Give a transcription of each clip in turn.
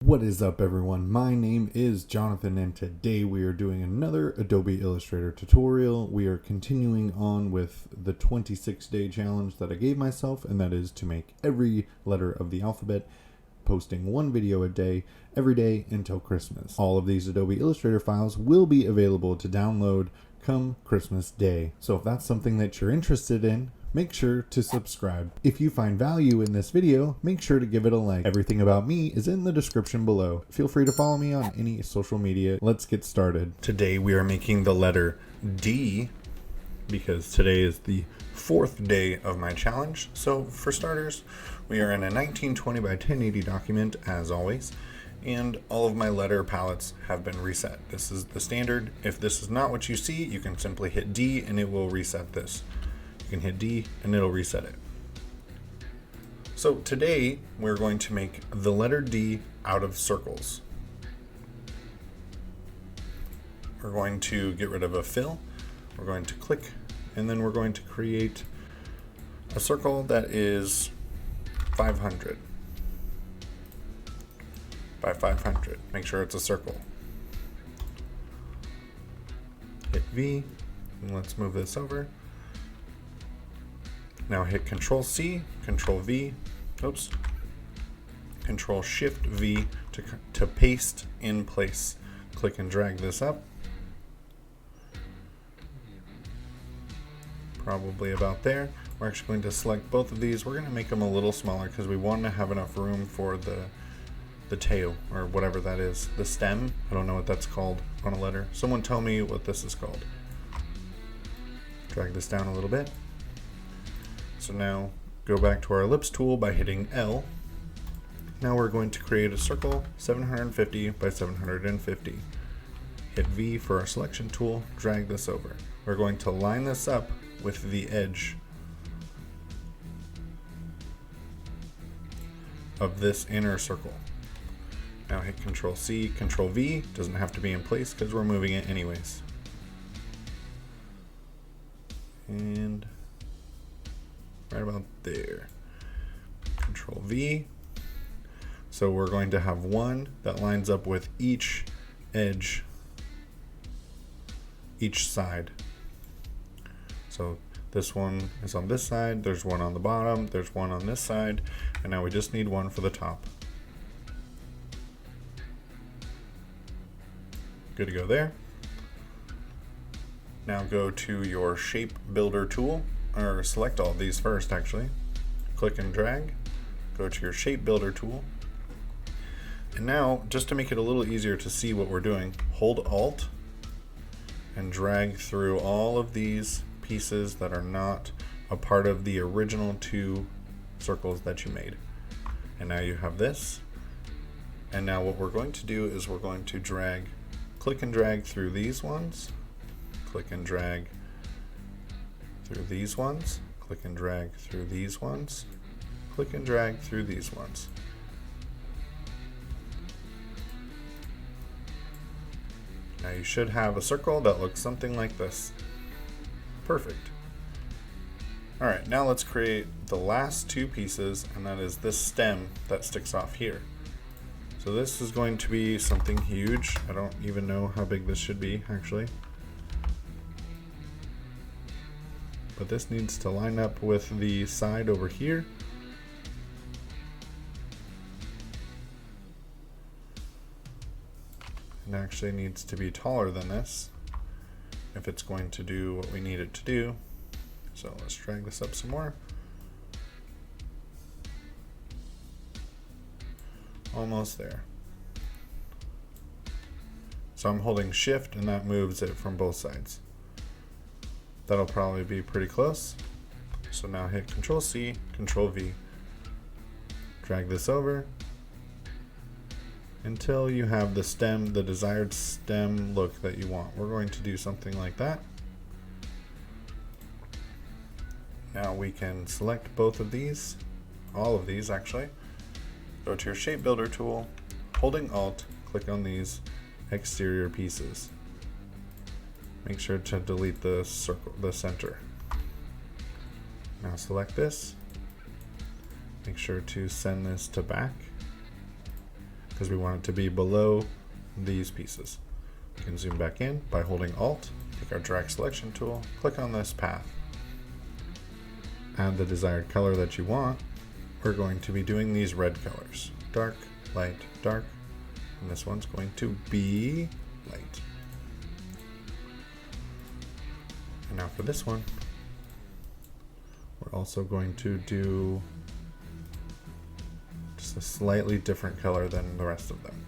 What is up, everyone? My name is Jonathan, and today we are doing another Adobe Illustrator tutorial. We are continuing on with the 26-day challenge that I gave myself, and that is to make every letter of the alphabet, posting one video a day, every day until Christmas. All of these Adobe Illustrator files will be available to download come Christmas Day. So if that's something that you're interested in, make sure to subscribe. If you find value in this video, make sure to give it a like. Everything about me is in the description below. Feel free to follow me on any social media. Let's get started. Today we are making the letter D because today is the 4th day of my challenge. So for starters, we are in a 1920 by 1080 document as always, and all of my letter palettes have been reset. This is the standard. If this is not what you see, you can simply hit D and it will reset this. You can hit D and it'll reset it. So today we're going to make the letter D out of circles. We're going to get rid of a fill. We're going to click, and then we're going to create a circle that is 500 by 500. Make sure it's a circle. Hit V, and let's move this over. Now hit Control C, Control V, Control Shift V to paste in place. Click and drag this up. Probably about there. We're actually going to select both of these. We're going to make them a little smaller because we want to have enough room for the tail, or whatever that is. The stem, I don't know what that's called on a letter. Someone tell me what this is called. Drag this down a little bit. So now go back to our ellipse tool by hitting L. Now we're going to create a circle 750 by 750. Hit V for our selection tool, drag this over. We're going to line this up with the edge of this inner circle. Now hit Control C, Control V. Doesn't have to be in place because we're moving it anyways. And right about there. Control V. So we're going to have one that lines up with each edge, each side. So this one is on this side, there's one on the bottom, there's one on this side, and now we just need one for the top. Good to go there. Now go to your shape builder tool, or select all of these first actually. Click and drag, go to your shape builder tool. And now, just to make it a little easier to see what we're doing, hold Alt and drag through all of these pieces that are not a part of the original 2 circles that you made. And now you have this. And now what we're going to do is we're going to drag, click and drag through these ones, click and drag through these ones, click and drag through these ones, click and drag through these ones. Now you should have a circle that looks something like this. Perfect. Alright, now let's create the last 2 pieces, and that is this stem that sticks off here. So this is going to be something huge. I don't even know how big this should be actually. But this needs to line up with the side over here. It actually needs to be taller than this if it's going to do what we need it to do. So let's drag this up some more. Almost there. So I'm holding Shift and that moves it from both sides. That'll probably be pretty close. So now hit Control C, Control V. Drag this over until you have the stem, the desired stem look that you want. We're going to do something like that. Now we can select both of these, all of these actually. Go to your shape builder tool, holding Alt, click on these exterior pieces. Make sure to delete the circle, the center. Now select this. Make sure to send this to back. because we want it to be below these pieces. We can zoom back in by holding Alt, take our drag selection tool, click on this path. Add the desired color that you want. We're going to be doing these red colors. Dark, light, dark. And this one's going to be light. And now for this one, we're also going to do just a slightly different color than the rest of them.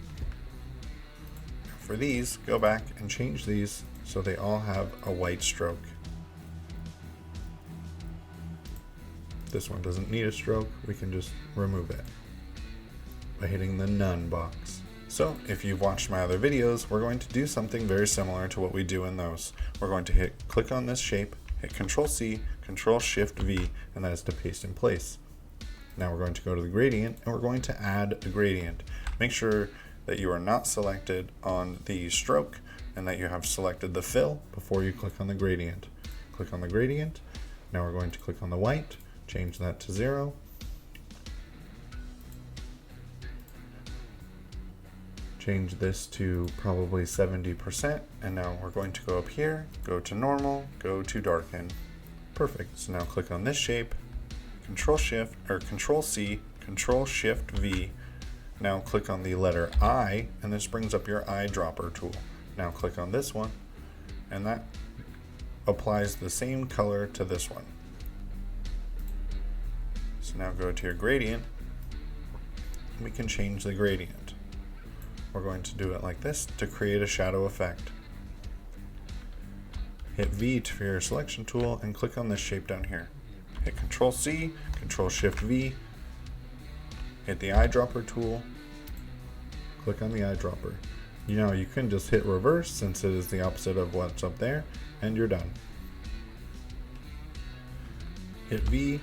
For these, go back and change these so they all have a white stroke. This one doesn't need a stroke, we can just remove it by hitting the None box. So if you've watched my other videos, we're going to do something very similar to what we do in those. We're going to click on this shape, hit Control-C, Control-Shift-V, and that is to paste in place. Now we're going to go to the gradient, and we're going to add a gradient. Make sure that you are not selected on the stroke, and that you have selected the fill before you click on the gradient. Click on the gradient. Now we're going to click on the white, change that to 0. Change this to probably 70%, and now we're going to go up here, go to normal, go to darken. Perfect. So now click on this shape, Control-C, Control-Shift-V. Now click on the letter I, and this brings up your eyedropper tool. Now click on this one, and that applies the same color to this one. So now go to your gradient, and we can change the gradient. We're going to do it like this to create a shadow effect. Hit V for your selection tool and click on this shape down here. Hit Control-C, Control-Shift-V, hit the eyedropper tool, click on the eyedropper. You know, you can just hit reverse since it is the opposite of what's up there, and you're done. Hit V,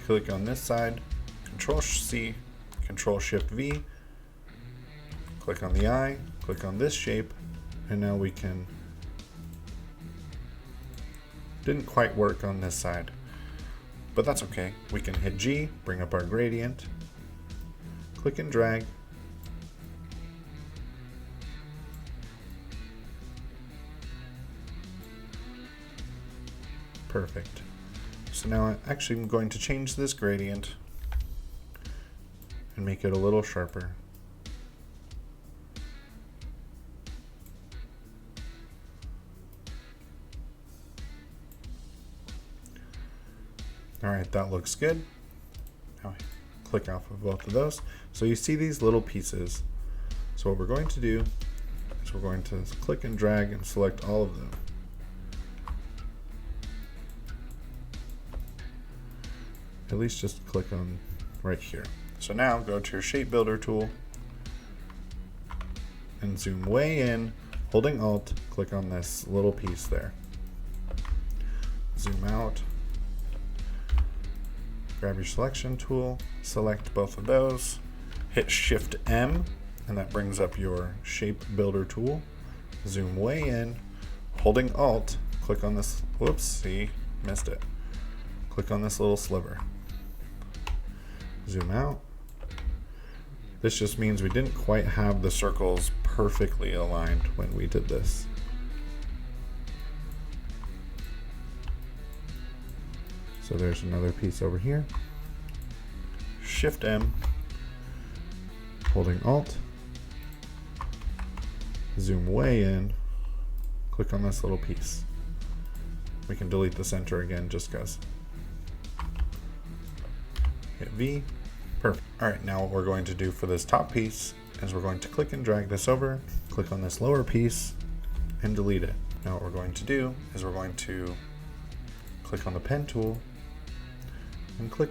click on this side, Control-C, Control-Shift-V, click on the eye, click on this shape, and now we can, didn't quite work on this side, but that's okay. We can hit G, bring up our gradient, click and drag, perfect. So now I actually am going to change this gradient and make it a little sharper. Alright, that looks good. Now click off of both of those. So you see these little pieces. So what we're going to do is we're going to click and drag and select all of them. At least just click on right here. So now go to your shape builder tool and zoom way in, holding Alt, click on this little piece there. Zoom out. Grab your selection tool, select both of those, hit Shift M, and that brings up your shape builder tool. Zoom way in, holding Alt, click on this, whoops, see, missed it. Click on this little sliver. Zoom out. This just means we didn't quite have the circles perfectly aligned when we did this. So there's another piece over here. Shift M, holding Alt, zoom way in, click on this little piece. We can delete the center again just because. Hit V, perfect. Alright, now what we're going to do for this top piece is we're going to click and drag this over, click on this lower piece, and delete it. Now what we're going to do is we're going to click on the pen tool, and click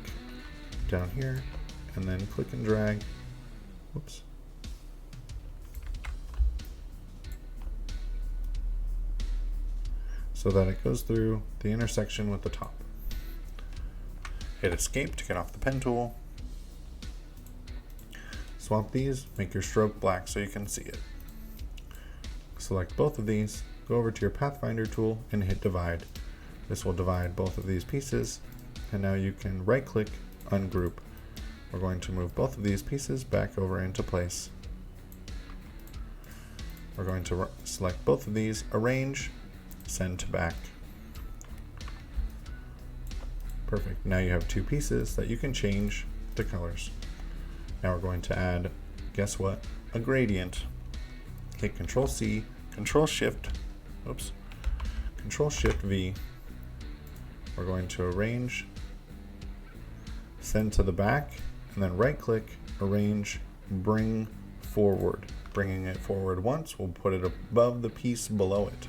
down here, and then click and drag, whoops, so that it goes through the intersection with the top. Hit Escape to get off the pen tool. Swap these, make your stroke black so you can see it. Select both of these, go over to your Pathfinder tool, and hit Divide. This will divide both of these pieces. And now you can right click, ungroup. We're going to move both of these pieces back over into place. We're going to select both of these, arrange, send to back. Perfect. Now you have two pieces that you can change the colors. Now we're going to add, guess what? A gradient. Hit Control C, Control Shift V. We're going to arrange, send to the back, and then right click, arrange, bring forward. Bringing it forward once, we'll put it above the piece below it.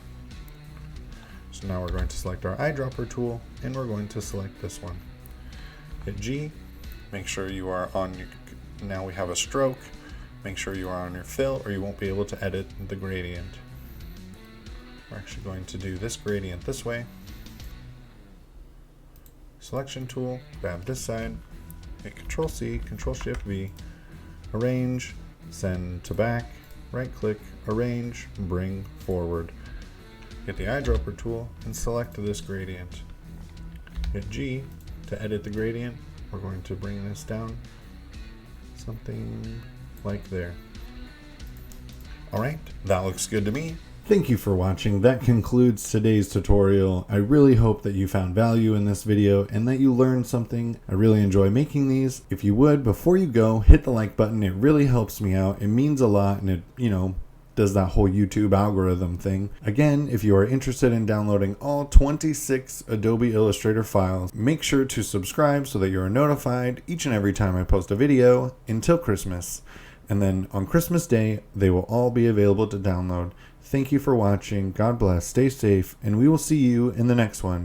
So now we're going to select our eyedropper tool, and we're going to select this one. Hit G, make sure you are on your, now we have a stroke, make sure you are on your fill or you won't be able to edit the gradient. We're actually going to do this gradient this way. Selection tool, grab this side, hit Control C, Control Shift V, arrange, send to back, right click, arrange, bring forward. Get the eyedropper tool and select this gradient. Hit G to edit the gradient. We're going to bring this down something like there. Alright, that looks good to me. Thank you for watching. That concludes today's tutorial. I really hope that you found value in this video and that you learned something. I really enjoy making these. If you would, before you go, hit the like button. It really helps me out. It means a lot, and it, does that whole YouTube algorithm thing. Again, if you are interested in downloading all 26 Adobe Illustrator files, make sure to subscribe so that you are notified each and every time I post a video until Christmas. And then on Christmas Day, they will all be available to download. Thank you for watching. God bless, stay safe, and we will see you in the next one.